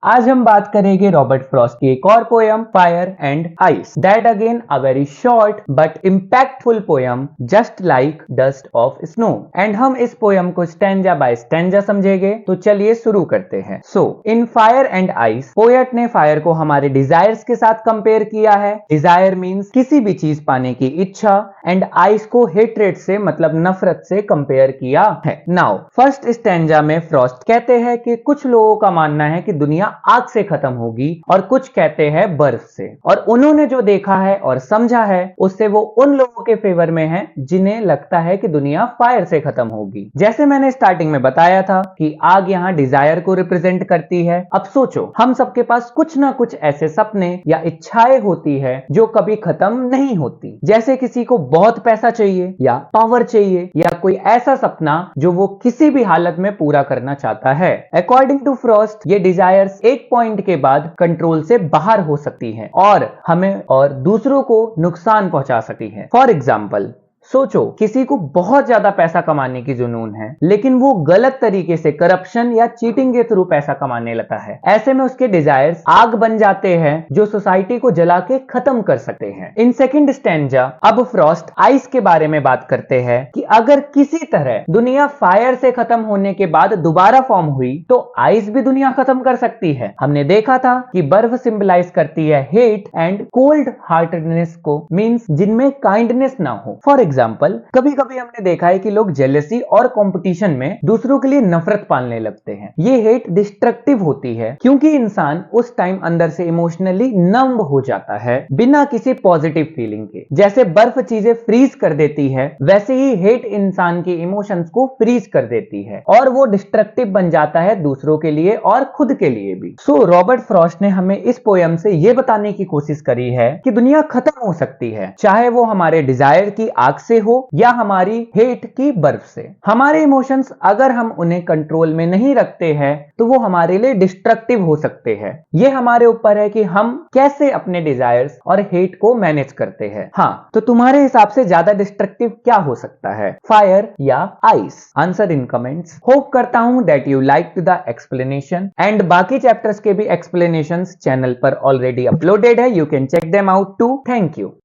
आज हम बात करेंगे रॉबर्ट फ्रॉस्ट की एक और poem fire and ice. That again a very short but impactful poem just like dust of snow. And हम इस पोयम को स्टैंजा बाय स्टैंजा समझेंगे। तो चलिए शुरू करते हैं। In fire and ice poet ने फायर को हमारे डिजायर्स के साथ कंपेयर किया है। डिजायर मीन्स किसी भी चीज पाने की इच्छा, एंड आइस को हेट्रेड से मतलब नफरत से कंपेयर किया है। नाउ फर्स्ट स्टैंजा में फ्रॉस्ट कहते हैं कि कुछ लोगों का मानना है कि दुनिया आग से खत्म होगी और कुछ कहते हैं बर्फ से, और उन्होंने जो देखा है और समझा है उससे वो उन लोगों के फेवर में है जिन्हें लगता है कि दुनिया फायर से खत्म होगी। जैसे मैंने स्टार्टिंग में बताया था कि आग यहाँ डिजायर को रिप्रेजेंट करती है। अब सोचो, हम सबके पास कुछ ना कुछ ऐसे सपने या इच्छाएं होती है जो कभी खत्म नहीं होती। जैसे किसी को बहुत पैसा चाहिए या पावर चाहिए या कोई ऐसा सपना जो वो किसी भी हालत में पूरा करना चाहता है। अकॉर्डिंग टू फ्रॉस्ट ये डिजायर्स एक पॉइंट के बाद कंट्रोल से बाहर हो सकती हैं और हमें और दूसरों को नुकसान पहुंचा सकती हैं। फॉर एग्जाम्पल सोचो, किसी को बहुत ज्यादा पैसा कमाने की जुनून है, लेकिन वो गलत तरीके से करप्शन या चीटिंग के थ्रू पैसा कमाने लगता है। ऐसे में उसके डिजायर्स आग बन जाते हैं जो सोसाइटी को जला के खत्म कर सकते हैं। इन सेकंड स्टैंजा अब फ्रॉस्ट आइस के बारे में बात करते हैं कि अगर किसी तरह दुनिया फायर से खत्म होने के बाद दोबारा फॉर्म हुई तो आइस भी दुनिया खत्म कर सकती है। हमने देखा था कि बर्फ सिंबलाइज करती है हेट एंड कोल्ड हार्टेडनेस को, मीन्स जिनमें काइंडनेस ना हो। फॉर एग्जाम्पल कभी कभी हमने देखा है कि लोग जेलसी और कंपटीशन में दूसरों के लिए नफरत पालने लगते हैं। ये हेट डिस्ट्रक्टिव होती है क्योंकि इंसान उस टाइम अंदर से इमोशनली नम्ब हो जाता है बिना किसी पॉजिटिव फीलिंग के। जैसे बर्फ चीजें फ्रीज कर देती है, वैसे ही हेट इंसान के इमोशंस को फ्रीज कर देती है और वो डिस्ट्रक्टिव बन जाता है दूसरों के लिए और खुद के लिए भी। रॉबर्ट फ्रॉस्ट ने हमें इस पोयम से ये बताने की कोशिश करी है कि दुनिया खत्म हो सकती है, चाहे वो हमारे डिजायर की आग से हो या हमारी हेट की बर्फ से। हमारे इमोशंस अगर हम उन्हें कंट्रोल में नहीं रखते हैं तो वो हमारे लिए डिस्ट्रक्टिव हो सकते हैं। ये हमारे ऊपर है कि हम कैसे अपने डिजायर्स और हेट को मैनेज करते हैं। हाँ, तो तुम्हारे हिसाब से ज्यादा डिस्ट्रक्टिव क्या हो सकता है, फायर या ice? Answer in comments. Hope करता हूं that you like the explanation, and बाकी चैप्टर्स के भी एक्सप्लेनेशंस चैनल पर ऑलरेडी अपलोडेड है, you can check them out too. Thank you.